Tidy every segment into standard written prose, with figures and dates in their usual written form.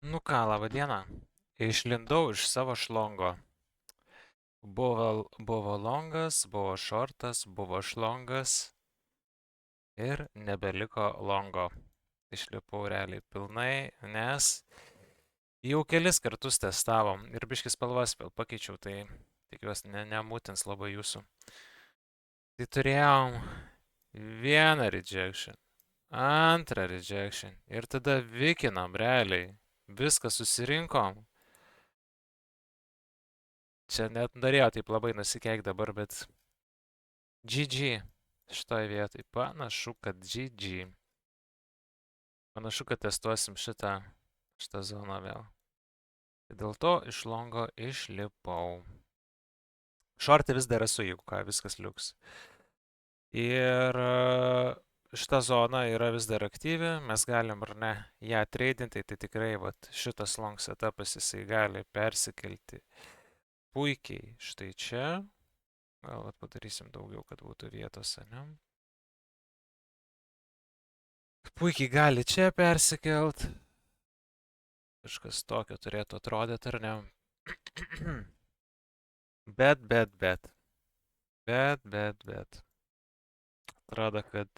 Nu ką, laba diena. Išlindau iš savo šlongo. Buvo longas, buvo šortas, buvo šlongas ir nebeliko longo. Išlipau realiai pilnai, nes jau kelis kartus testavom ir biškis spalvas vėl pakeičiau, tai tikiuosi nemutins labai jūsų. Tai turėjom vieną rejection, antrą rejection ir tada vikinam realiai. Viską susirinkom. Čia net norėjo taip labai nusikeik dabar, bet GG šitoj vietoj. Panašu, kad GG. Panašu, kad testuosim šitą zoną vėl. Tai dėl to iš longo išlipau. Šortį vis dar esu, jeigu ką, viskas liuks. Ir šita zona yra vis dar aktyvi, mes galim ar ne ją treidinti, tai tikrai vat, šitas long setupas jisai gali persikelti puikiai štai čia. Gal padarysim daugiau, kad būtų vietos, ne? Puikiai gali čia persikelt. Kažkas tokio turėtų atrodyti, ar ne? Bet. Atrodo, kad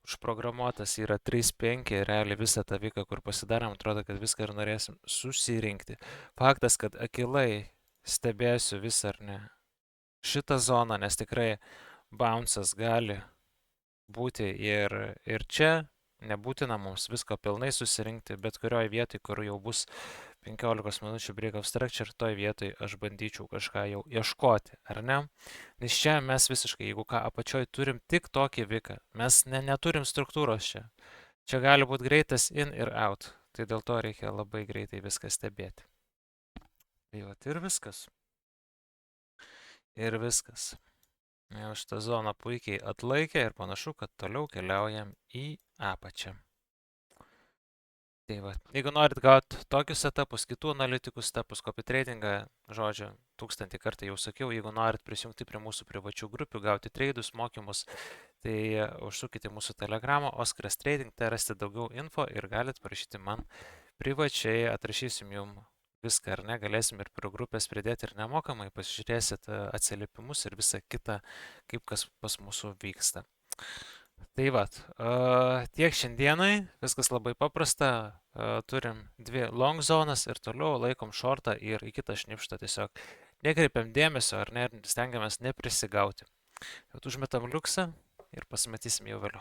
užprogramuotas yra 3.5, realiai visą tą vyką, kur pasidarėm, atrodo, kad viską ir norėsim susirinkti. Faktas, kad akilai stebėsiu visą ar ne šitą zoną, nes tikrai bounce'as gali būti ir čia. Nebūtina mums visko pilnai susirinkti, bet kurioje vietoje, kur jau bus 15 minučių break of structure, toj vietoj aš bandyčiau kažką jau ieškoti, ar ne? Nes čia mes visiškai, jeigu ką, apačioj turim tik tokį viką. Mes neturim struktūros čia. Čia gali būti greitas in ir out. Tai dėl to reikia labai greitai viską stebėti. Tai vat ir viskas. Jau šitą zoną puikiai atlaikė ir panašu, kad toliau keliaujam į apačią. Tai va, jeigu norit gauti tokius setupus, kitų analitikų setupus, copy tradingą, žodžiu, 1000 kartų jau sakiau, jeigu norit prisijungti prie mūsų privačių grupių, gauti treidus, mokymus, tai užsukite mūsų telegramą, Oskaras Trading, tai rasite daugiau info ir galite parašyti man privačiai, atrašysim jums viską, ar ne, galėsim ir prie grupės pridėti ir nemokamai, pasižiūrėsit atsiliepimus ir visą kitą, kaip kas pas mūsų vyksta. Tai vat, tiek šiandienai, viskas labai paprasta, turim dvi long zonas ir toliau laikom shortą ir į kitą šnipštą tiesiog nekreipiam dėmesio ar ne, stengiamės neprisigauti. Užmetam liuksą ir pasimatysim jau vėliau.